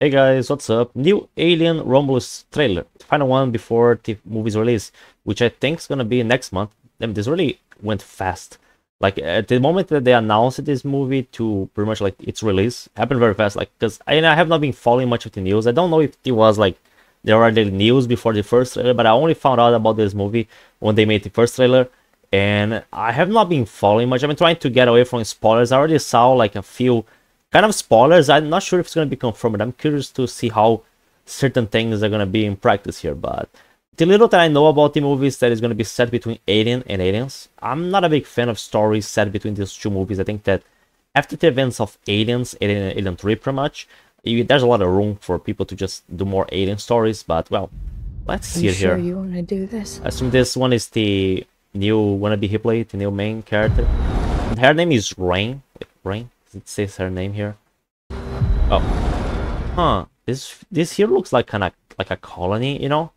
Hey guys, what's up? New Alien Romulus trailer. The final one before the movie's release, which I think is gonna be next month. Damn, this really went fast. Like at the moment that they announced this movie to pretty much like its release, happened very fast. Like because I have not been following much of the news. I don't know if it was like there were the news before the first trailer, but I only found out about this movie when they made the first trailer. And I have not been following much. I've been trying to get away from spoilers. I already saw like a few kind of spoilers. I'm not sure if it's going to be confirmed. I'm curious to see how certain things are going to be in practice here. But the little that I know about the movies that is going to be set between Alien and Aliens, I'm not a big fan of stories set between these two movies. I think that after the events of Aliens, Alien and Alien 3 pretty much, there's a lot of room for people to just do more Alien stories. But well, let's see it here. Are you sure you want to do this? I assume this one is the new wannabe Ripley, the new main character. And her name is Rain. Wait, Rain? It says her name here. Oh, huh. This here looks like kind of like a colony, you know.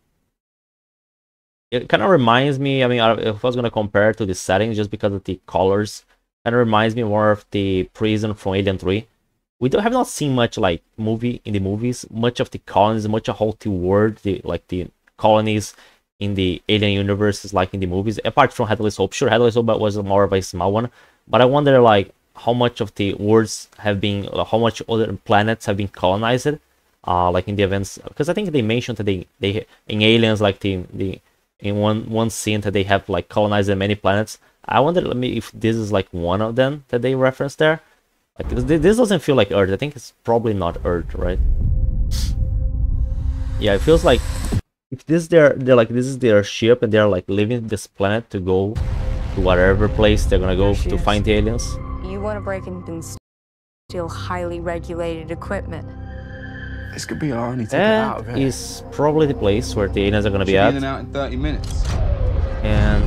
It kind of reminds me. I mean, if I was gonna compare it to the settings, just because of the colors, kind of reminds me more of the prison from Alien 3. We have not seen much like in the movies, much of the colonies, much of how the world, the colonies in the Alien universe is like in the movies. Apart from Headless Hope, sure, Headless Hope was more of a small one, but I wonder like how much of the worlds have been, how much other planets have been colonized, like in the events, because I think they mentioned that they in Aliens, like the in one scene that they have like colonized many planets. I wonder if this is like one of them that they referenced there. Like this doesn't feel like Earth. I think it's probably not Earth, right? Yeah, it feels like if they're like this is their ship and they're like leaving this planet to go to whatever place they're gonna go to find the aliens. You want to break in and steal highly regulated equipment. This could be our only ticket out of That here. is probably the place where the aliens are gonna be Should at. in and out in 30 minutes. And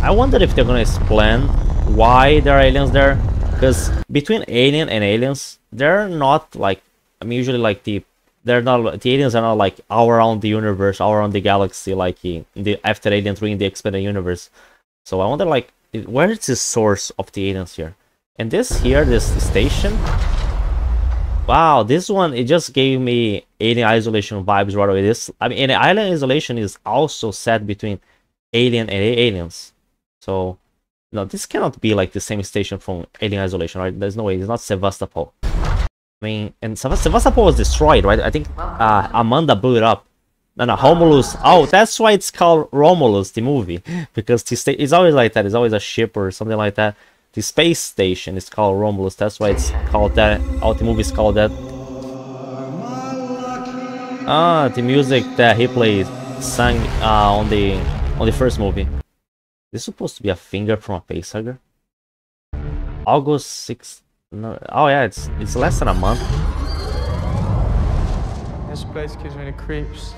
I wonder if they're gonna explain why there are aliens there. Because between Alien and Aliens, they're not like, I mean, usually like the aliens are not like all around the universe, all around the galaxy, like in the after Alien 3 in the expanded universe. So I wonder like where is the source of the aliens here? And this station, wow, this one, it just gave me Alien Isolation vibes right away. I mean, Alien Isolation is also set between Alien and Aliens. So no, this cannot be like the same station from Alien Isolation, right? There's no way. It's not Sevastopol. I mean, and Sevastopol was destroyed, right? I think Amanda blew it up. No, Romulus. Oh, that's why it's called Romulus, the movie, because it's always like that. It's always a ship or something like that. The space station is called Romulus. That's why it's called that. Oh, the movie is called that. Ah, the music that he sang on the first movie. This is supposed to be a finger from a facehugger. August 6th. No, oh yeah, it's less than a month. This place gives me the creeps.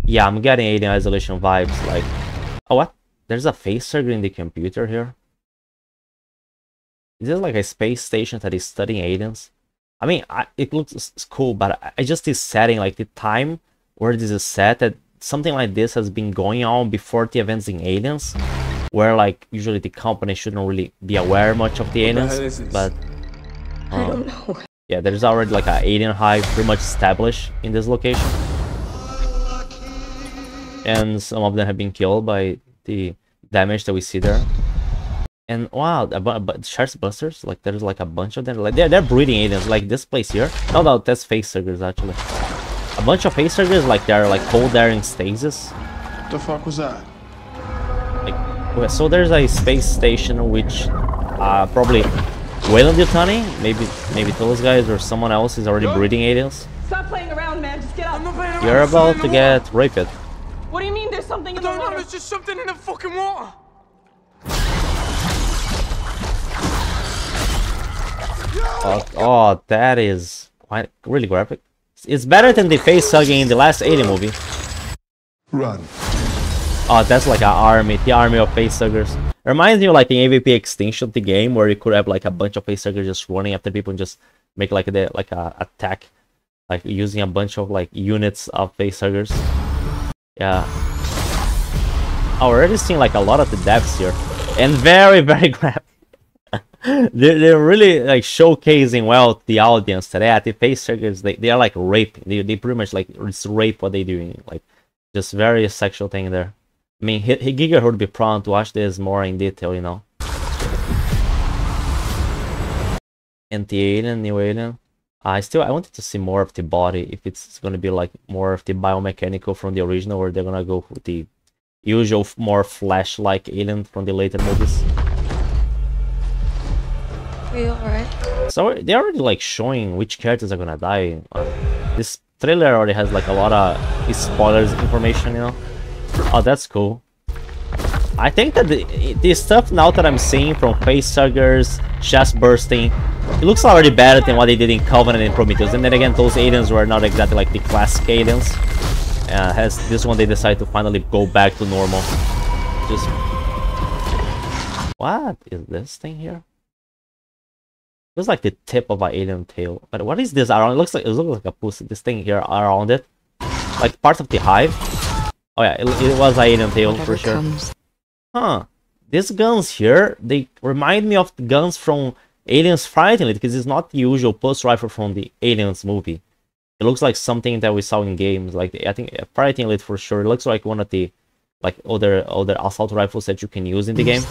Yeah, I'm getting Alien Isolation vibes. Like, oh what? There's a facehugger in the computer here. Is this like a space station that is studying aliens? I mean, it looks cool, but I just this setting, like the time where this is set, that something like this has been going on before the events in Aliens, where like usually the company shouldn't really be aware much of the aliens, but I don't know. yeah, there's already like an alien hive pretty much established in this location, and some of them have been killed by the damage that we see there. And wow, but Sharks Busters, like there's like a bunch of them, like they're breeding aliens, like this place here. No, that's facehuggers actually. A bunch of facehuggers, like they're like cold there in stasis. What the fuck was that? Like, okay, so there's a space station which probably Weyland-Yutani, maybe those guys or someone else is already breeding aliens. Stop playing around, man. Just get up. You're about to get raped. What do you mean there's something in the No, water? there's just something in the fucking water. Oh, that is quite really graphic. It's better than the face hugging in the last Alien movie. Run. Oh, that's like an army, the army of facehuggers. Reminds me of like the AVP Extinction, the game where you could have like a bunch of facehuggers just running after people and just make like a attack, like using a bunch of like units of facehuggers. Yeah. I'm already seeing like a lot of the depths here, and very graphic. They're really like showcasing well the audience today. At the facehuggers, they are like raping. They pretty much like it's rape what they doing. Like just very sexual thing there. I mean, Giga would be proud to watch this more in detail, you know. Anti-alien, new alien. I wanted to see more of the body. If it's gonna be like more of the biomechanical from the original, or they're gonna go with the usual more flesh-like alien from the later movies. Are you alright? So they're already like showing which characters are gonna die. This trailer already has like a lot of spoilers information, you know. Oh, that's cool. I think that the stuff now that I'm seeing from facehuggers, chest bursting, it looks already better than what they did in Covenant and Prometheus. And then again, those aliens were not exactly like the classic aliens. Has this one they decide to finally go back to normal. Just what is this thing here? Looks like the tip of an alien tail. But what is this around? It looks like a pussy. This thing here around it, like part of the hive. Oh yeah, it was an alien tail for sure. Huh? These guns here, they remind me of the guns from Aliens Fighting Elite, because it's not the usual pulse rifle from the Aliens movie. It looks like something that we saw in games. Like I think Fighting Elite for sure. It looks like one of the like other assault rifles that you can use in the game.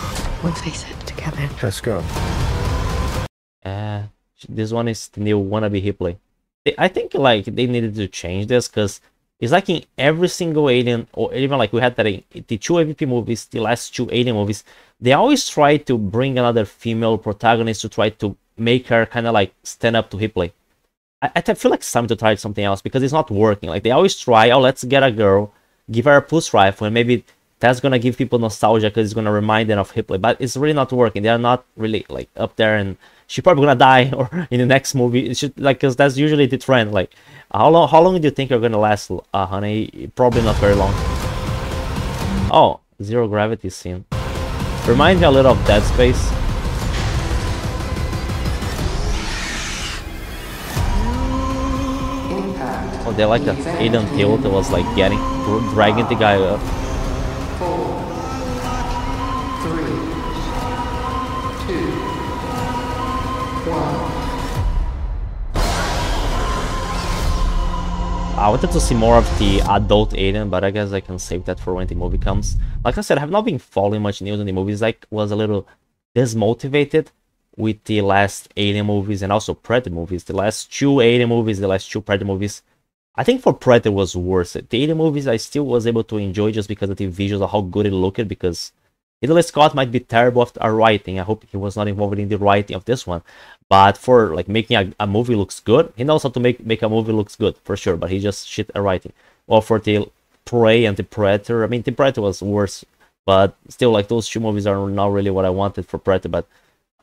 We'll face it together. Let's go. This one is the new wannabe Ripley. I think like they needed to change this, because it's like in every single Alien, or even like we had that in the 2 AVP movies, the last 2 Alien movies, they always try to bring another female protagonist to try to make her kind of like stand up to Ripley. I feel like it's time to try something else, because it's not working. Like they always try, oh, let's get a girl, give her a pulse rifle, and maybe that's gonna give people nostalgia because it's gonna remind them of Ripley. But it's really not working. They're not really like up there, and she's probably gonna die or in the next movie. It should, like, because that's usually the trend. Like how long do you think you're gonna last, honey? Probably not very long. Oh, zero gravity scene. Reminds me a little of Dead Space. Oh, they're like an alien tail that was like dragging the guy up. 4, 3, 2, 1. I wanted to see more of the adult alien, but I guess I can save that for when the movie comes. Like I said, I have not been following much news in the movies. Like, was a little dismotivated with the last Alien movies and also Predator movies. The last 2 Alien movies, the last 2 Predator movies. I think for Predator was worse. The Alien movies I still was able to enjoy just because of the visuals of how good it looked, because Ridley Scott might be terrible at writing. I hope he was not involved in the writing of this one. But for like making a movie looks good, he knows how to make a movie looks good for sure. But he just shit at writing. Well, for the Prey and the Predator, I mean the Predator was worse, but still like those 2 movies are not really what I wanted for Predator. But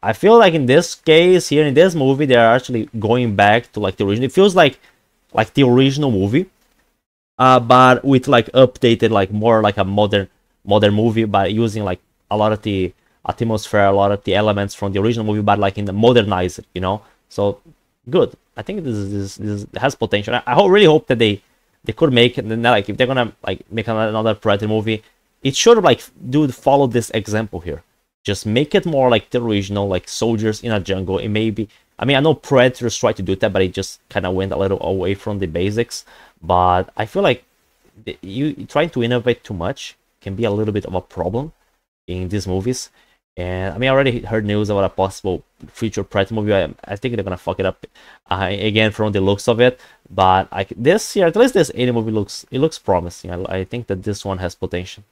I feel like in this case here in this movie they are actually going back to like the original. It feels like the original movie, but with like updated, like more like a modern movie, by using like a lot of the atmosphere, a lot of the elements from the original movie, but like in the modernized, you know. So good. I think this has potential. I really hope that they could make it. And like if they're gonna like make another Predator movie, it should like follow this example here. Just make it more like the original, like soldiers in a jungle. It may be. I mean, I know Predators tried to do that, but it just kind of went a little away from the basics. But I feel like you trying to innovate too much can be a little bit of a problem in these movies. And I mean, I already heard news about a possible future Predator movie. I think they're gonna fuck it up again from the looks of it. But this year, at least this Alien movie looks promising. I think that this one has potential.